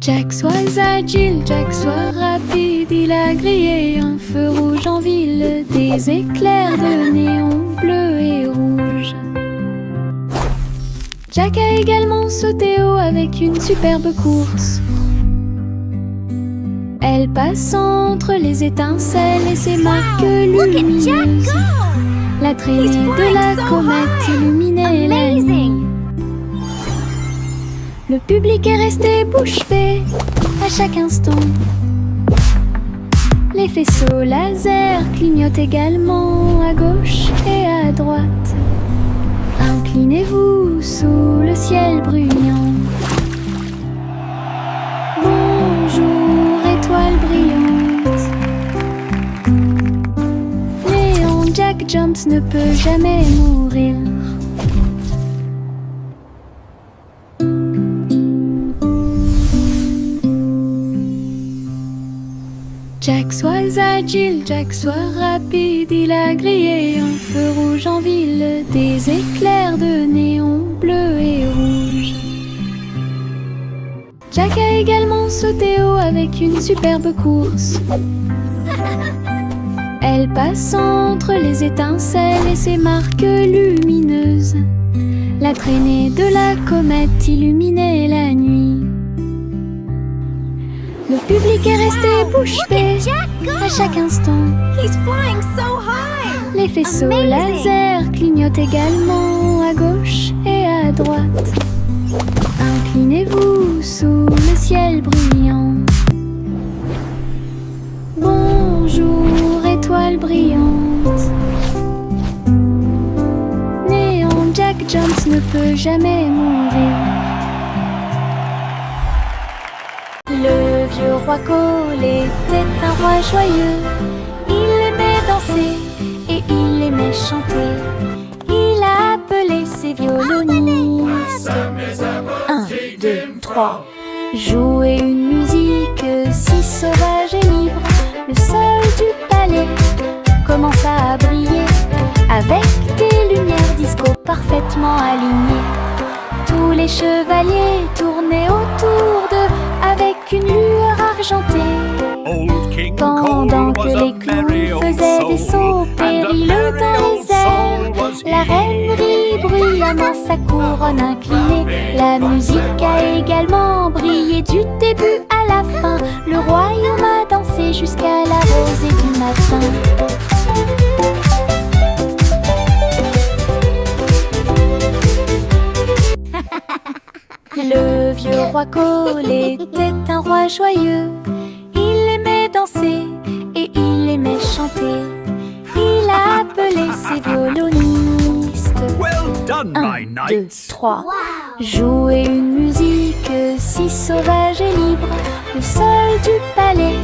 Jack soit agile, Jack soit rapide, il a grillé un feu rouge en ville, des éclairs de néon bleu et rouge. Jack a également sauté haut avec une superbe course. Elle passe entre les étincelles et ses marques lumineuses. La traînée de la comète illuminait la nuit. Le public est resté bouche bée à chaque instant. Les faisceaux laser clignotent également à gauche et à droite. Inclinez-vous sous le ciel bruyant. Bonjour, étoile brillante. Léon Jack Jones ne peut jamais mourir. Jack soit agile, Jack soit rapide, il a grillé un feu rouge en ville, des éclairs de néon bleu et rouge. Jack a également sauté haut avec une superbe course. Elle passe entre les étincelles et ses marques lumineuses. La traînée de la comète illuminait la nuit. Le public est resté bouche bée à chaque instant. Les faisceaux laser clignotent également à gauche et à droite. Inclinez-vous sous le ciel bruyant. Bonjour, étoile brillante. Néon Jack Jones ne peut jamais mourir. Le vieux roi Cole était un roi joyeux. Il aimait danser et il aimait chanter. Il a appelé ses violonistes. 1, 2, 3. Jouer une musique si sauvage et libre. Le sol du palais commença à briller avec des lumières disco parfaitement alignées. Tous les chevaliers tournaient autour d'eux avec une lueur argentée. Pendant que les clowns faisaient des sauts périlleux dans les airs, la reine rit bruyamment sa couronne inclinée. La musique a également brillé du début à la fin. Le royaume a dansé jusqu'à la rosée du matin. Le vieux roi Cole était un roi joyeux. Il aimait danser et il aimait chanter. Il a appelé ses violonistes. 1, 2, 3. Jouer une musique si sauvage et libre. Le sol du palais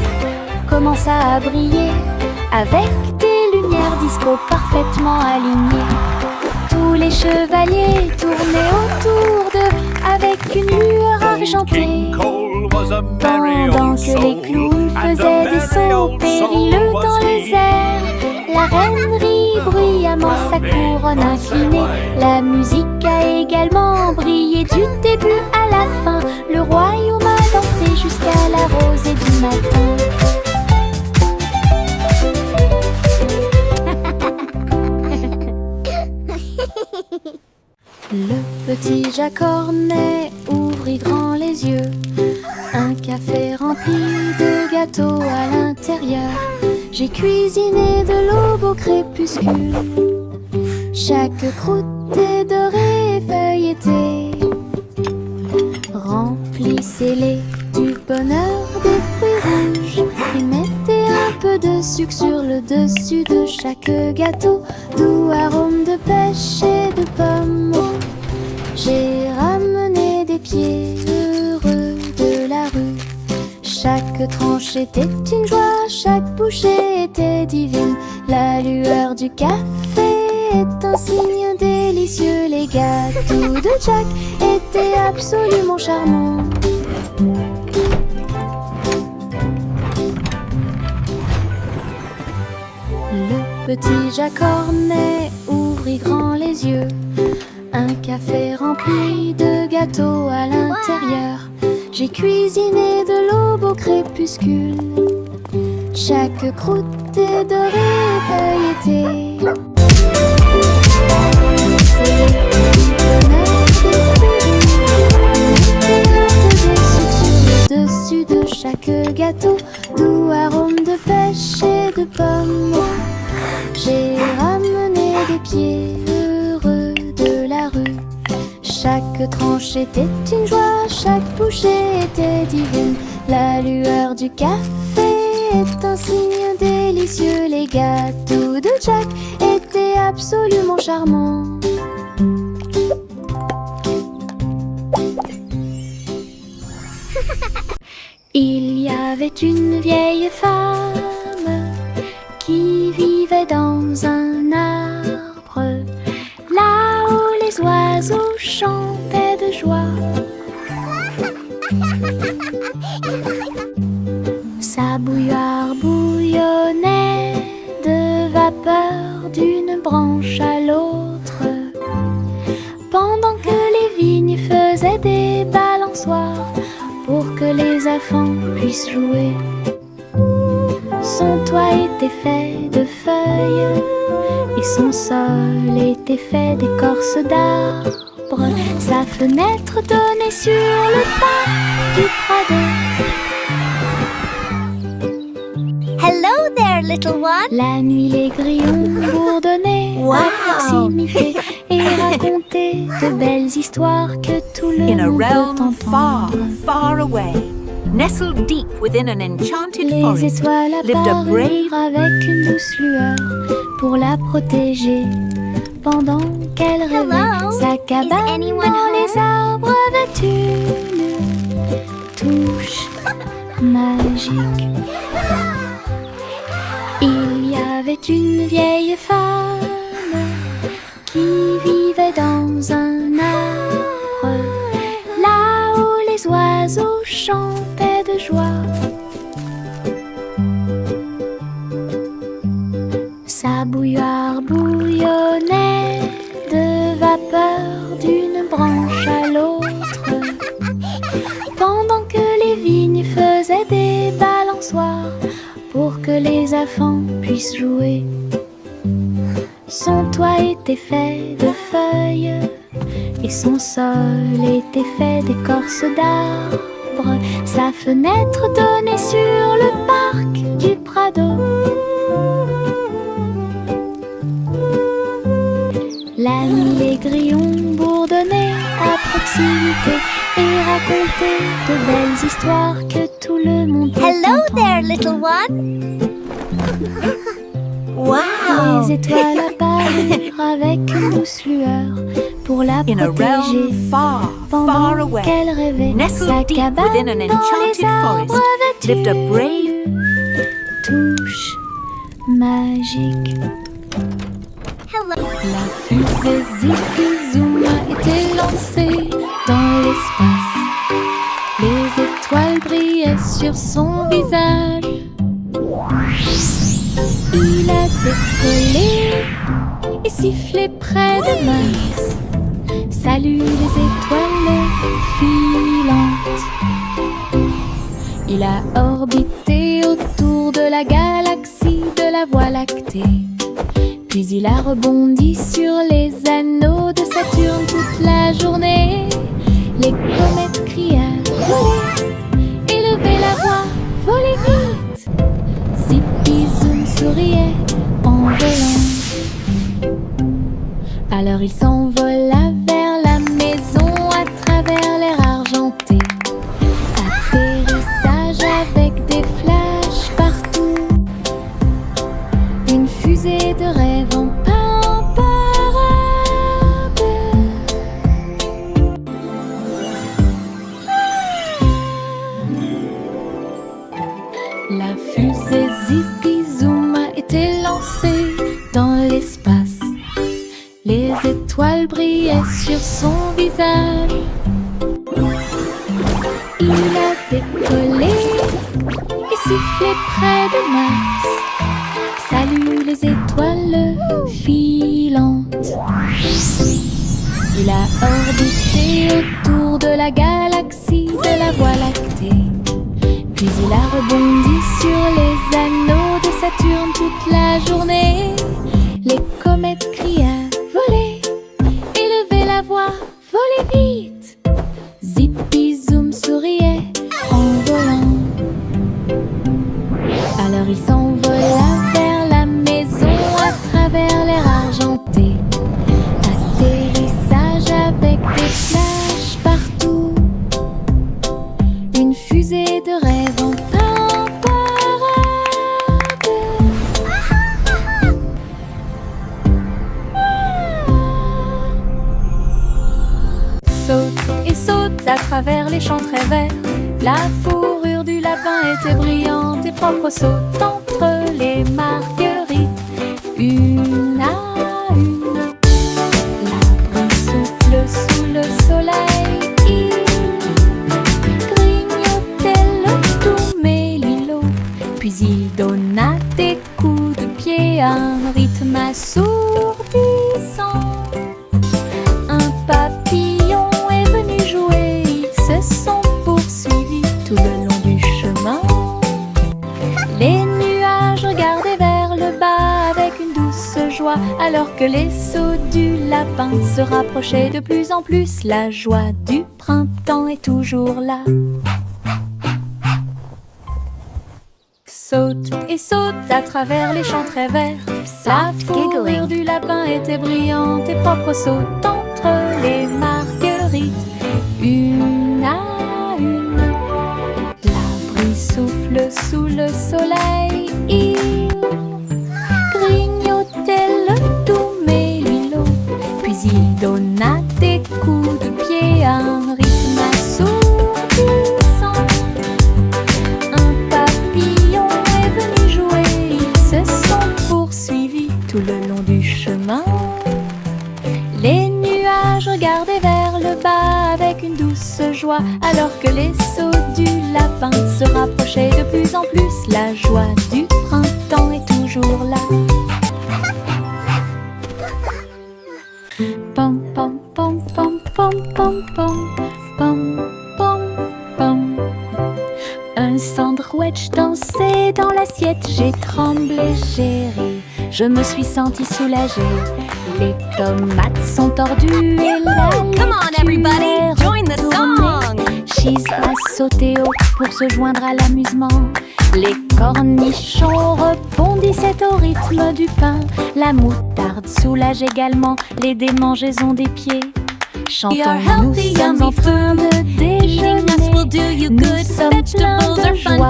commença à briller avec des lumières disco parfaitement alignées. Tous les chevaliers tournaient autour d'eux avec une lueur argentée. Pendant que les clowns faisaient des sauts périlleux dans les airs, la reine rit bruyamment sa couronne inclinée. La musique a également brillé du début à la fin. Le royaume a dansé jusqu'à la rosée du matin. Le petit Jack Hornet ouvrit grand les yeux. Un café rempli de gâteaux à l'intérieur. J'ai cuisiné de l'aube au crépuscule. Chaque croûte est dorée et feuilletée. Remplissez-les du bonheur des fruits rouges. Et mettez un peu de sucre sur le dessus de chaque gâteau. Doux arôme de pêche et de pommes. J'ai ramené des pieds heureux de la rue. Chaque tranche était une joie, chaque bouchée était divine. La lueur du café est un signe délicieux. Les gâteaux de Jack étaient absolument charmants. Le petit Jack Hornet ouvrit grand les yeux. Un café rempli de gâteaux à l'intérieur. J'ai cuisiné de l'aube au crépuscule. Chaque croûte est dorée et feuilletée. C'est le bonheur des dessus de chaque gâteau, doux arôme de pêche et de pommes. J'ai ramené des pieds heureux de la rue. Chaque tranche était une joie, chaque bouchée était divine. La lueur du café est un signe délicieux. Les gâteaux de Jack étaient absolument charmants. Il y avait une vieille femme qui vivait dans un arbre, là où les oiseaux chantaient de joie. Sa bouilloire bouillonnait de vapeur d'une branche à l'autre, pendant que les vignes faisaient des balançoires pour que les enfants puissent jouer. Son toit était fait de feuilles et son sol était fait d'écorce d'arbre. Sa fenêtre donnait sur le parc du Prado. Hello there, little one. La nuit, les grillons bourdonnaient à proximité et racontaient de belles histoires que tout le monde peut entendre. Far, far away, nestled deep within an enchanted Les forest, étoiles lived a apparurent brave... avec une douce lueur pour la protéger pendant qu'elle rêvait. Hello, Sa cabane is anyone dans les arbres avait une touche magique. Il y avait une vieille femme qui vivait dans un arbre, là où les oiseaux chantaient de joie. Sa bouilloire bouillonnait de vapeur d'une branche à l'autre, pendant que les vignes faisaient des balançoires pour que les enfants puissent jouer. Son toit était fait de feuilles et son sol était fait d'écorce d'arbre. Sa fenêtre donnait sur le parc du Prado. La nuit, les grillons bourdonnaient à proximité et racontaient de belles histoires que tout le monde peut Hello entendre. there, little one. Wow. Les étoiles apparurent avec une douce lueur pour la In a protéger realm far, far pendant away, qu'elle rêvait. Sa nestled deep cabane within an dans les enchanted arbres forest, avait lived a brave... une touche magique. Hello. La fusée Zipizoum a été lancée dans l'espace. Les étoiles brillaient sur son visage. Il a décollé et sifflé près de Mars. Salut les étoiles filantes. Il a orbité autour de la galaxie de la Voie lactée. Puis il a rebondi sur les anneaux de Saturne toute la journée. Les comètes criaient « Volez !» et levaient la voix « Volez vite !» Zipizoum souriait en volant. Alors il s'envola vers la maison à travers l'air argenté. Atterrissage avec des flashs partout. Une fusée de rêve en parade. La fusée Zipizoum a été lancée dans l'espace. Les étoiles brillaient sur son visage. Il a décollé et sifflé près de Mars. Salut les étoiles filantes. Il a orbité autour de la galaxie de la la Voie lactée. Puis il a rebondi sur les anneaux de Saturne toute la journée. Les comètes criaient volez, élevez la voix, volez vite. Zippy Zoom souriait en volant. Alors il s'envola vers la maison à travers l'air argenté. Atterrissage avec des flashs partout. Une fusée de rêve en parade. Saute et saute à travers les champs très verts. La fourrure du lapin était brillante et propre. Saute entre les marguerites, une à une. L'arbre souffle sous le soleil. Il grignotait le tout mélilo. Puis il donna des coups de pied à un rythme assourdissant. Un papillon est venu jouer. Ils se sont poursuivis tout le long du chemin. Les nuages regardaient vers le bas avec une douce joie, alors que les sauts du lapin se rapprochaient de plus en plus. La joie du printemps est toujours là. Saute et saute à travers les champs très verts. La fourrure du lapin était brillante et propre. Saute entre les marguerites, une à une. L'arbre y souffle sous le soleil. Il grignotait le tout mélilo. Puis il donna des coups de pied à un rythme assourdissant. Un papillon est venu jouer. Ils se sont poursuivis tout le long du chemin. Les nuages regardaient vers le bas avec une douce joie, alors que les sauts du lapin se rapprochaient de plus en plus. La joie du printemps est toujours là. Pom pom pom pom pom pom pom pom pom pom. Un sandwich dansait dans l'assiette. J'ai tremblé, j'ai ri. Je me suis sentie soulagée. Les tomates sont tordues et la Come on, everybody, join the song. Cheese a sauté haut pour se joindre à l'amusement. Les cornichons rebondissaient au rythme du pain. La moutarde soulage également les démangeaisons des pieds. Chantons, nous sommes en train de déjeuner. Nous sommes pleins de joie,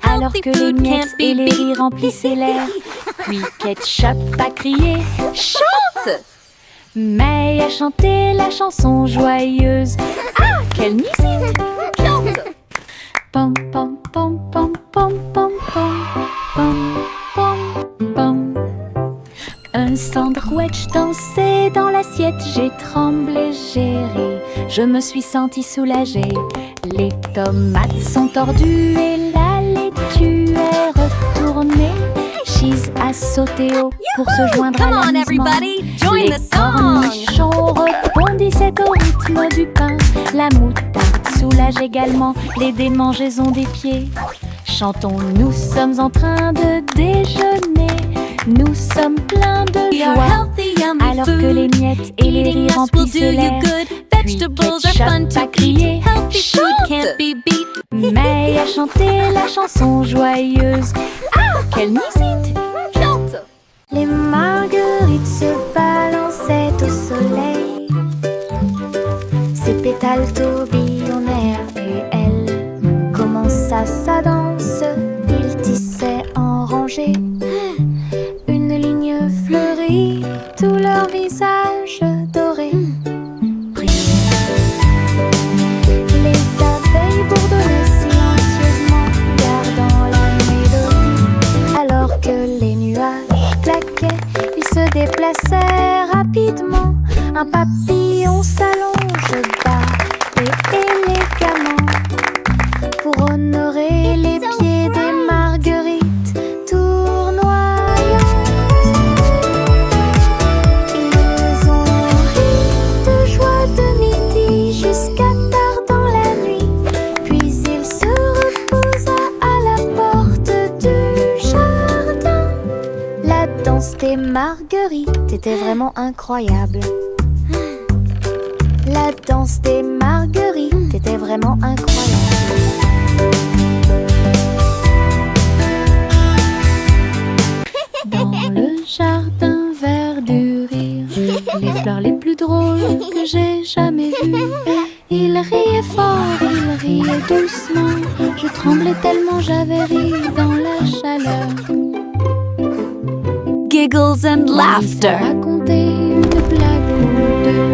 alors que les miettes et les riz remplissaient l'air. Puis Ketchup a crié « Chante !» May a chanté la chanson joyeuse. Ah, quelle musique! Chante! Pom pom pom pom pom pom pom pom pom pom. Un sandwich dansait dans l'assiette. J'ai tremblé, j'ai ri. Je me suis sentie soulagée. Les tomates sont tordues et la laitue est retournée. Cheese a sauté haut pour se joindre à l'amusement. Les cornichons rebondissaient au rythme du pain. La moutarde soulage également les démangeaisons des pieds. Chantons, nous sommes en train de déjeuner. Nous sommes pleins de joie, alors que les miettes et les riz remplissent l'air. Puis Ketchup a crié « Chante !» May a chanté la chanson joyeuse. Ah, quelle musique! Chante! Les marguerites se balançaient au soleil. Ses pétales tourbillonnèrent et elle commença sa danse. Ils tissaient en rangée une ligne fleurie, tout leur visage doré. Les abeilles bourdonnaient silencieusement, gardant la mélodie. Alors que les nuages claquaient, ils se déplaçaient rapidement. Un papillon s'allonge bas et élégamment pour honorer les pieds des marguerites tournoyantes. Ils ont ri de joie de midi jusqu'à tard dans la nuit. des marguerites était vraiment incroyable. La danse des marguerites était vraiment incroyable. Dans le jardin vert du rire, les fleurs les plus drôles que j'ai jamais vues. Il riait fort, il riait doucement. Je tremblais tellement j'avais ri dans la chaleur. Giggles and laughter. Raconter une blague ou deux.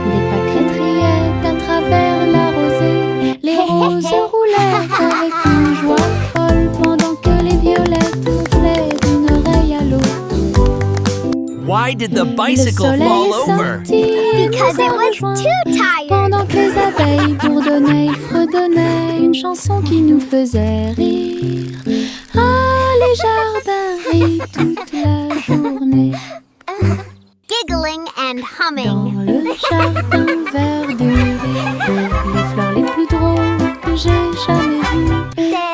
Les pâquerettes riaient à travers la rosée. Les roses roulaient avec une joie folle pendant que les violettes gonflaient d'une oreille à l'autre. Why did the bicycle fall over? Because it was too tired. Pendant que les abeilles bourdonnaient, ils fredonnaient une chanson qui nous faisait rire. Ah, les jardins rient toute la journée. Giggling and humming. Dans le jardin vert du rire, les fleurs les plus drôles que j'ai jamais vues.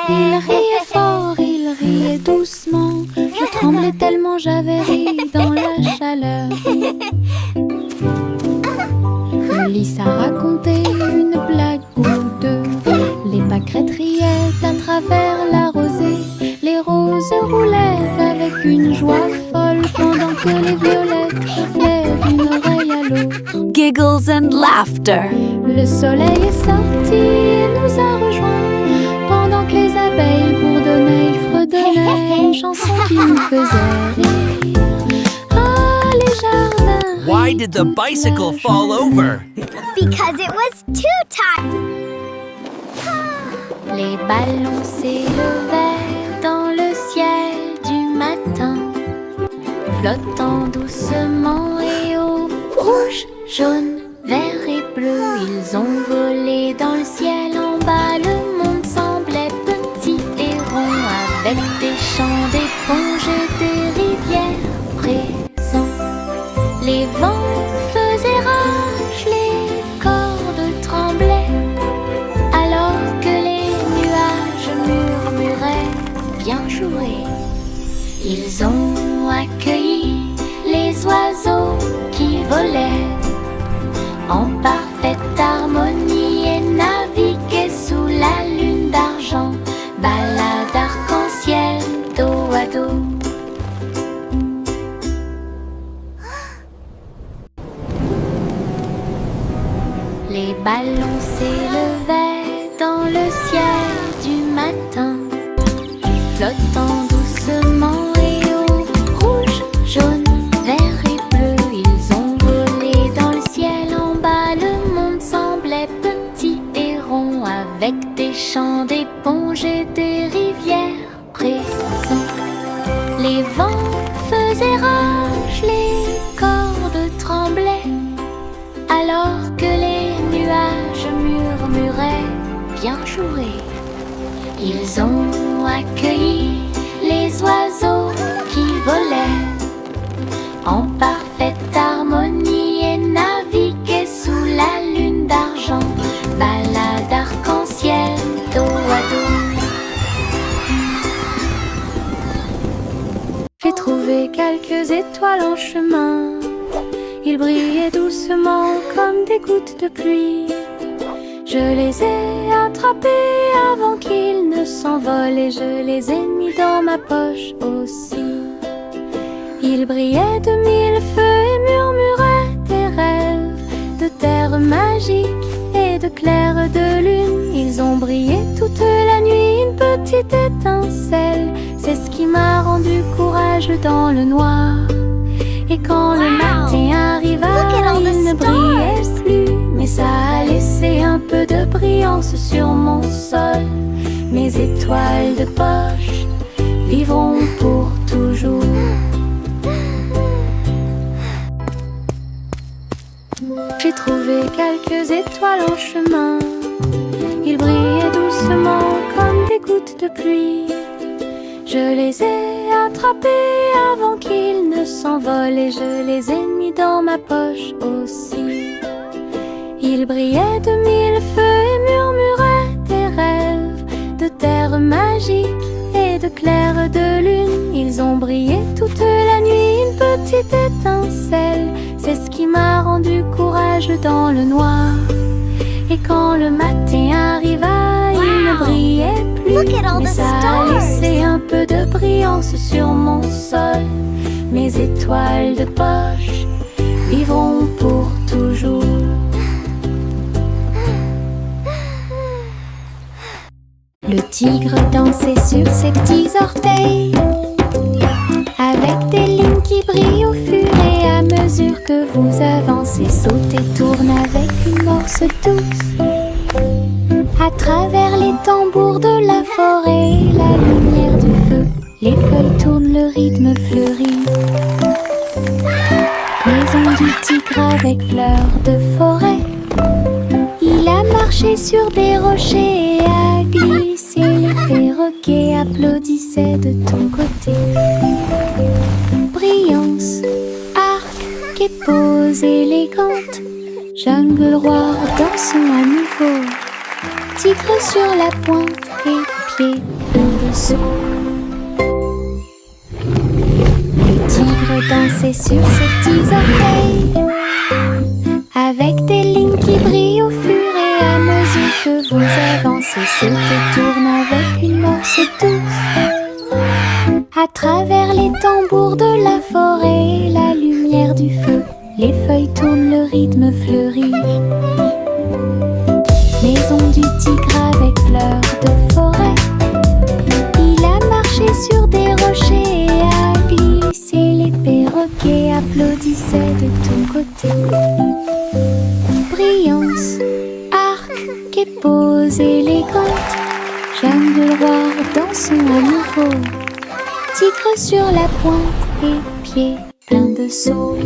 Il riait fort, il riait doucement. Je tremblais tellement j'avais ri dans la chaleur. Lisa racontait une blague ou deux. Les pâquerettes riaient à travers la rosée. Les roses roulaient avec une joie folle pendant que les violettes gonflaient d'une oreille à l'autre. Giggles and laughter. Le soleil est sorti et nous a rejoints. Pendant que les abeilles bourdonnaient, ils fredonnaient une chanson qui nous faisait rire. Ah, les jardins. Why did the bicycle fall over? Because it was too tired. Les ballons s'élevèrent dans le ciel du matin, flottant doucement et haut. Rouge, jaune, vert et bleu, ils ont volé dans le ciel. En bas, le monde semblait petit et rond, avec des champs d'éponges et des rivières présents. Les vents faisaient rage, les cordes tremblaient, alors que les nuages murmuraient bien joué. Ils ont accueilli les oiseaux qui volaient en parfaite harmonie et naviguaient sous la lune d'argent, balade arc-en-ciel dos à dos. Les ballons s'élevaient dans le ciel du matin, flottant doucement et haut. Rouge, jaune, vert et bleu, ils ont volé dans le ciel. En bas, le monde semblait petit et rond, avec des champs d'éponges et des rivières présents. Les vents faisaient rage, les cordes tremblaient, alors que les nuages murmuraient bien joué. Ils ont accueilli les oiseaux qui volaient en parfaite harmonie et naviguaient sous la lune d'argent, balade arc-en-ciel dos à dos. J'ai trouvé quelques étoiles en chemin. Ils brillaient doucement comme des gouttes de pluie. Je les ai attrapés avant qu'ils ne s'envolent et je les ai mis dans ma poche aussi. Ils brillaient de mille feux et murmuraient des rêves de terre magique et de clair de lune. Ils ont brillé toute la nuit, une petite étincelle. C'est ce qui m'a rendu courageux dans le noir. Et quand le matin arriva, il ne brillait plus, mais ça a laissé un peu de brillance sur mon sol. Mes étoiles de poche vivront pour toujours. J'ai trouvé quelques étoiles en chemin. Ils brillaient doucement comme des gouttes de pluie. Je les ai attrapés avant qu'ils ne s'envolent et je les ai mis dans ma poche aussi. Ils brillaient de mille feux et murmuraient des rêves de terre magique et de clair de lune. Ils ont brillé toute la nuit, une petite petites étincelles, c'est ce qui m'a rendu courageux dans le noir. Et quand le matin arriva, il ne brillait Look plus, at all mais the ça a stars. laissé un peu de brillance sur mon sol. Mes étoiles de poche vivront pour toujours. Le tigre dansait sur ses petits orteils, avec des lignes qui brillent au fur et à mesure que vous avancez. Saute et tourne avec une morse douce. À travers les tambours de la forêt, la lumière du feu, les feuilles tournent, le rythme fleurit. Maison du tigre avec fleurs de forêt. Il a marché sur des rochers et a glissé. Les perroquets applaudissaient de ton côté. Brillance, arc et pose élégante. Jungle roi dansons à nouveau. Tigre sur la pointe et pieds pleins de sauts. Le tigre dansait sur ses petits orteils, avec des lignes qui brillent au fur et à mesure que vous avancez. Saute et tourne avec une morse douce. À travers les tambours de la forêt, la lumière du feu, les feuilles tournent, le rythme fleurit. Maison du tigre avec fleurs de forêt. Il a marché sur des rochers et a glissé. Les perroquets applaudissaient de ton côté. Brillance, arc et pose élégante. Jungle roi dansons à nouveau. Tigre sur la pointe et pieds pleins de sauts.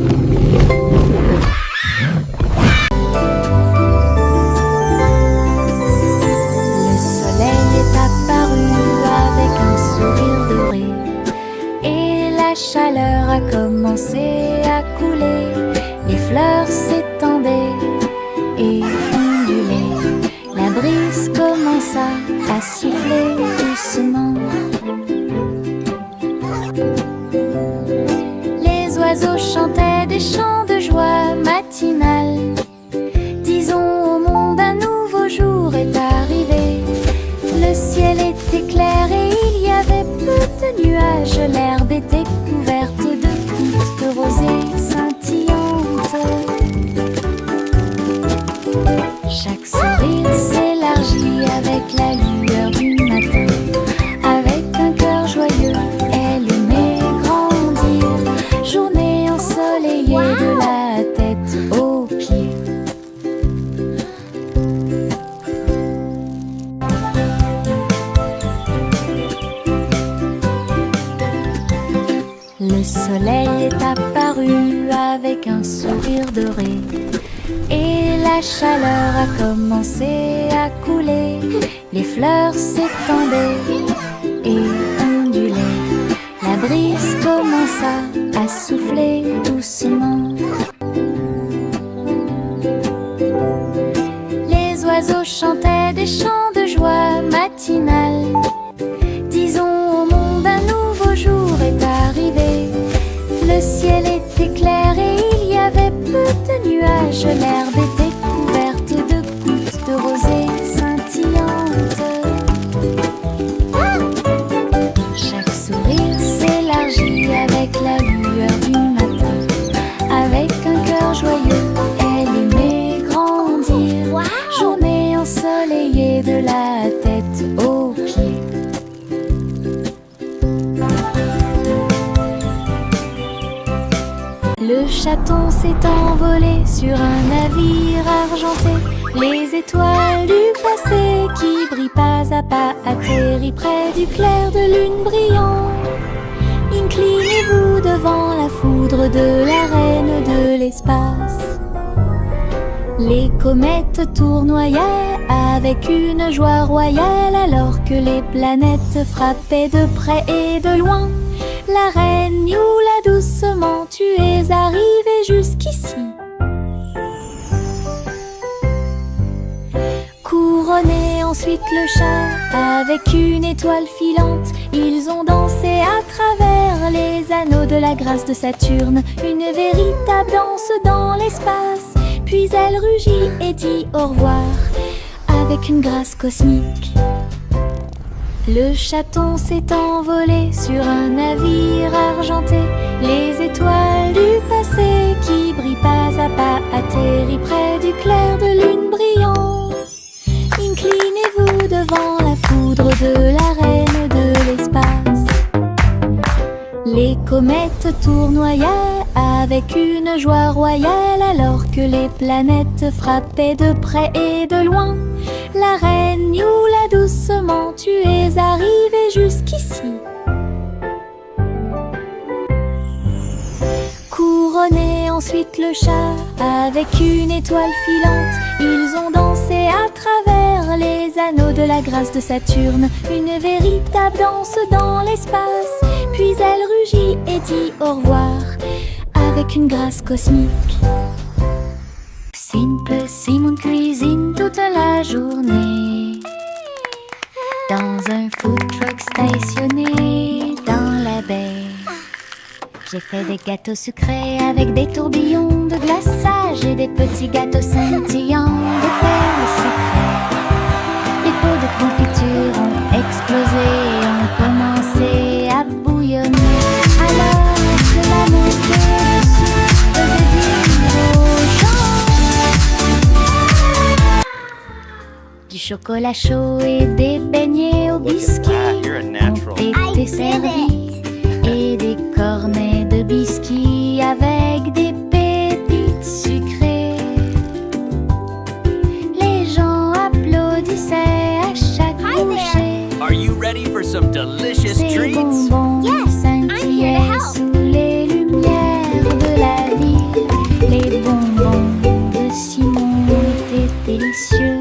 La chaleur a commencé à couler, les fleurs s'étendaient et ondulaient. La brise commença à souffler doucement. Les oiseaux chantaient des chants de joie matinale. Disons au monde un nouveau jour est arrivé. Le ciel était clair et il y avait peu de nuages. L'herbe était couverte de gouttes de rosée scintillantes. Chaque sourire s'élargit avec la lueur du matin. Avec un cœur joyeux, elle aimait grandir. Journée ensoleillée de la tête aux pieds. Le soleil est apparu avec un sourire doré et la chaleur a commencé à couler. Les fleurs s'étendaient et ondulaient. La brise commença à souffler doucement. Les oiseaux chantaient des chants de joie matinale. Disons au monde un nouveau jour est arrivé. Le ciel était clair et il y avait peu de nuages. L'herbe était couverte de gouttes de rosée scintillantes. Chaque sourire s'élargit avec la lueur du matin. Avec un cœur joyeux, elle aimait grandir. Journée ensoleillée de la tête aux pieds. Le chaton s'est envolé sur un navire argenté. Les étoiles du passé qui brillent pas à pas atterrit près du clair de lune brillant. Inclinez-vous devant la foudre de la reine de l'espace. Les comètes tournoyaient avec une joie royale alors que les planètes frappaient de près et de loin. La reine Youla doucement, tu es arrivée jusqu'ici. Couronné ensuite le chat avec une étoile filante. Ils ont dansé à travers les anneaux de la grâce de Saturne, une véritable danse dans l'espace. Puis elle rugit et dit au revoir avec une grâce cosmique. Le chaton s'est envolé sur un navire argenté. Les étoiles du passé qui brillent pas à pas atterrissent près du clair de lune brillant. Inclinez-vous devant la foudre de la reine de l'espace. Les comètes tournoyaient avec une joie royale alors que les planètes frappaient de près et de loin. La reine Youla, doucement, tu es arrivée jusqu'ici. Couronné ensuite le chat avec une étoile filante. Ils ont dansé à travers les anneaux de la grâce de Saturne, une véritable danse dans l'espace. Puis elle rugit et dit au revoir avec une grâce cosmique. Simple Simon cuisine toute la journée dans un food truck stationné dans la baie. J'ai fait des gâteaux sucrés avec des tourbillons de glaçage et des petits gâteaux scintillants de perles sucrées. Les pots de confiture ont explosé et ont commencé à bouillonner. Alors que la montée dessus faisait dire aux gens du chocolat chaud et des beignets au biscuit ont été servis. Et des cornets de biscuits avec des pépites sucrées. Les gens applaudissaient à chaque bouchée. Are you ready for some delicious Ces treats? bonbons scintillaient sous les lumières de la ville. Les bonbons de Simon étaient délicieux.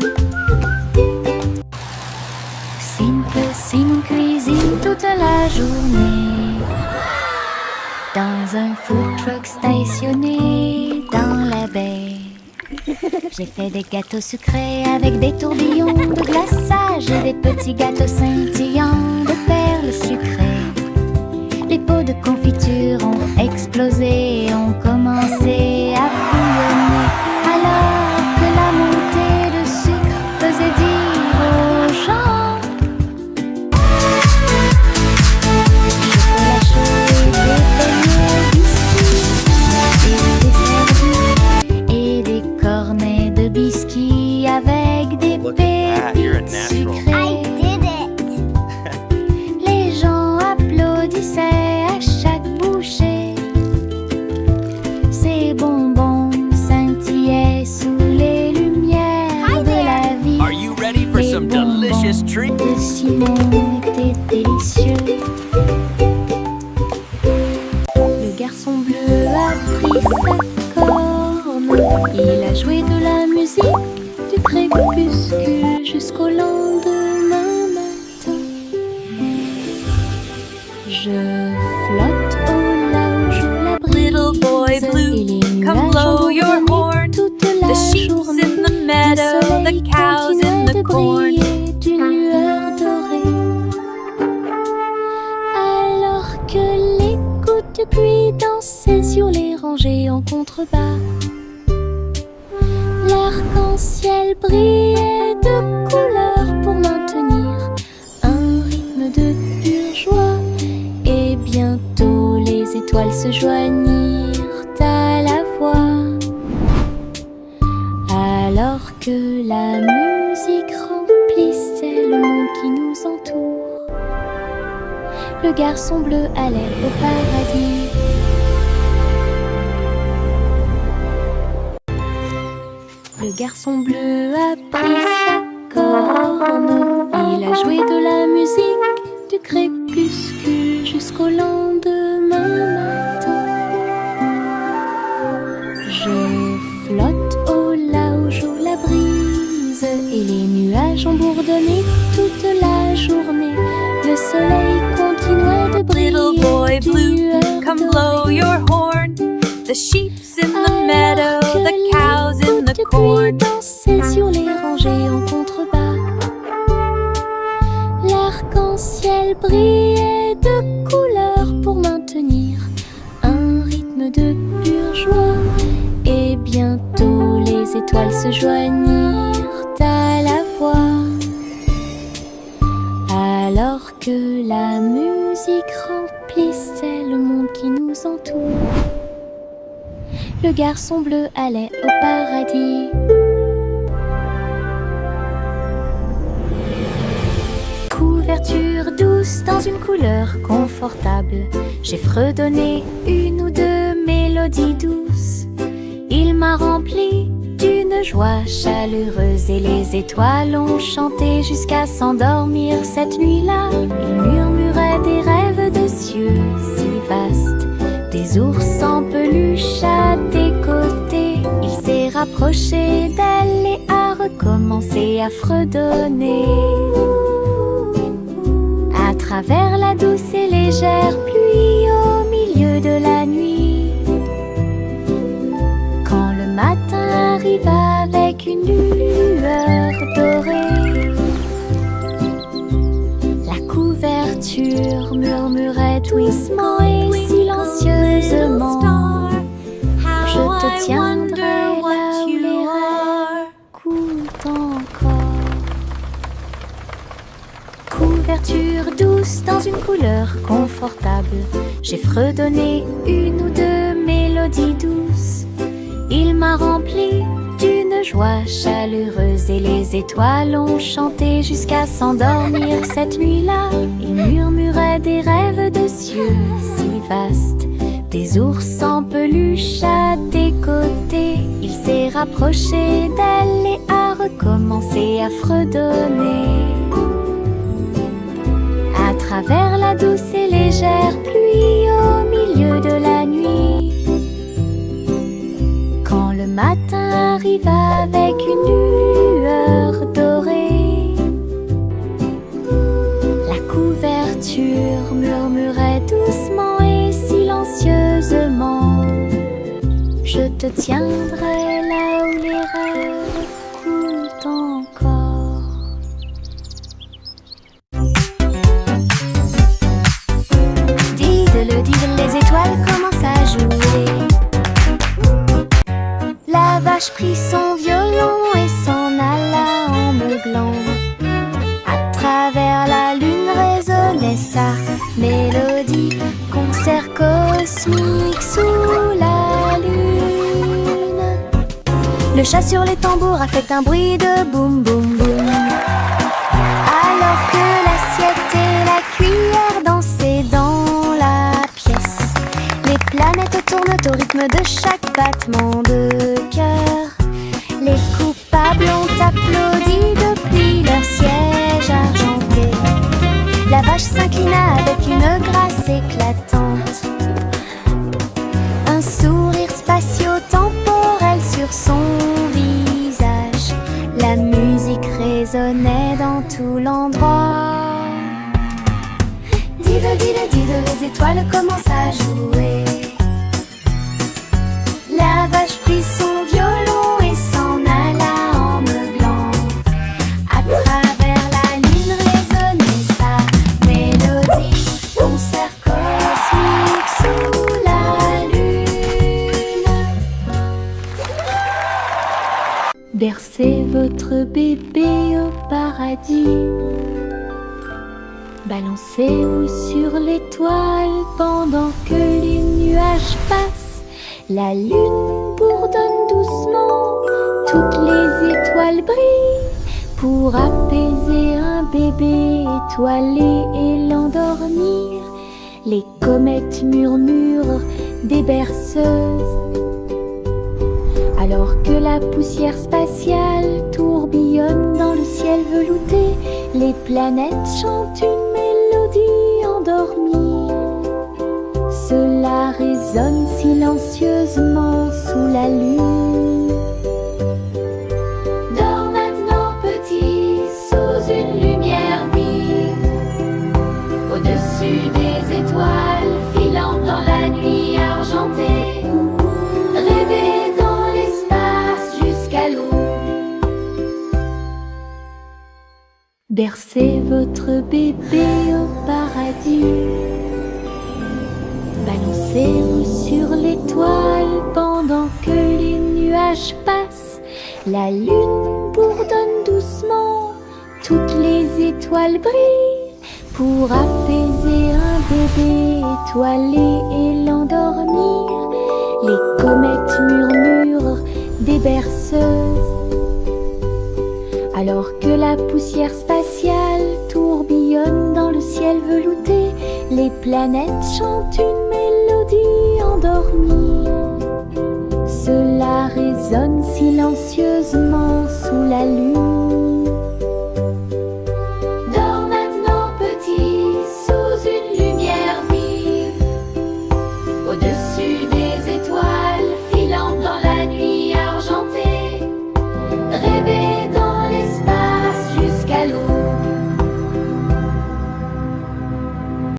Simon cuisine toute la journée dans un food truck stationné dans la baie. J'ai fait des gâteaux sucrés avec des tourbillons de glaçage et des petits gâteaux scintillants de perles sucrées. Les pots de confiture ont explosé et ont commencé à bouillonner. Alors que la montée de sucre faisait dire aux gens chocolat chaud et des beignets biscuits et des cornets de biscuits avec des pépites sucrées. I did it! Les gens applaudissaient à chaque bouchée. Ces bonbons scintillaient sous les lumières de la vie. Are you ready for Les some delicious bonbons treats? de Simon étaient délicieux. Le garçon bleu a pris sa corne. Il a joué de la musique du crépuscule jusqu'au lendemain matin. Je flotte au large où la brise. Little boy blue, Et les come nuages blow ont your bourgeonné horn. toute la The sheep's journée. in the meadow, Le the soleil cows in continuait the de corn. briller d'une lueur dorée. Alors que les gouttes de pluie dansaient sur les rangées en contrebas, l'arc-en-ciel brillait de couleurs pour maintenir un rythme de pure joie. Et bientôt les étoiles se joignirent à la voix. Alors que la musique remplissait le monde qui nous entoure, le garçon bleu allait au paradis. Le garçon bleu a pris sa corne. Il a joué de la musique du crépuscule jusqu'au lendemain matin. Je flotte au large où la brise et les nuages ont bourdonné toute la journée. Le soleil continuait de briller. Little boy d'une blue, lueur come dorée. blow your horn. The sheep's in the meadow, Alors que the cows in the les corn. gouttes dansaient sur les rangées en contrebas, l'arc-en-ciel brillait de couleurs pour maintenir qui nous entoure. Le garçon bleu allait au paradis. Couverture douce dans une couleur confortable, j'ai fredonné une ou deux mélodies douces. Il m'a rempli d'une joie chaleureuse et les étoiles ont chanté jusqu'à s'endormir cette nuit-là. Il murmurait des rêves de cieux si vastes, des ours en peluche à tes côtés. Il s'est rapproché d'elle et a recommencé à fredonner. À travers la douce et légère pluie au milieu de la nuit, quand le matin arrive avec une lueur dorée, la couverture murmurait doucement et silencieusement: je te tiendrai là où les rêves coulent encore. Couverture douce dans une couleur confortable, j'ai fredonné une ou deux mélodies douces. Il m'a rempli d'une joie chaleureuse et les étoiles ont chanté jusqu'à s'endormir cette nuit-là. Il murmurait des rêves de cieux si vastes, des ours en peluche à tes côtés. Il s'est rapproché d'elle et a recommencé à fredonner. À travers la douce et légère pluie au milieu de la nuit, quand le matin arrive avec une lueur dorée, la couverture murmurait doucement et silencieusement: je te tiendrai là où les rêves coulent encore. Les étoiles commencent à jouer. La vache prit son violon et s'en alla en meuglant. À travers la lune résonnait sa mélodie, concert cosmique sous la lune. Le chat sur les tambours a fait un bruit de boum boum boum, alors que l'assiette et la cuillère dansaient dans la pièce. Les planètes tournent au rythme de chaque battement de cœur. Les coupables ont applaudi depuis leur siège argenté. La vache s'inclina avec une grâce éclatante, un sourire spatio-temporel sur son visage. La musique résonnait dans tout l'endroit. Diddle, diddle, diddle, les étoiles commencent à jouer. La vache prit son violon et s'en alla en meuglant. À travers la lune résonnait sa mélodie, concert cosmique sous la lune. Bercez votre bébé au paradis, balancez-vous sur l'étoile pendant que les nuages passent. La lune bourdonne doucement, toutes les étoiles brillent pour apaiser un bébé étoilé et l'endormir. Les comètes murmurent des berceuses, alors que la poussière spatiale tourbillonne dans le ciel velouté. Les planètes chantent une mélodie endormie. Cela résonne silencieusement sous la lune. Dors maintenant petit, sous une lumière vive, au-dessus des étoiles filant dans la nuit argentée. Rêvez dans l'espace jusqu'à l'aube. Bercez votre bébé au paradis, balancez-vous sur l'étoile pendant que les nuages passent. La lune bourdonne doucement, toutes les étoiles brillent pour apaiser un bébé étoilé et lent. les berceuses. Alors que la poussière spatiale tourbillonne dans le ciel velouté, les planètes chantent une mélodie endormie. Cela résonne silencieusement sous la lune. Dors maintenant petit, sous une lumière vive, au-dessus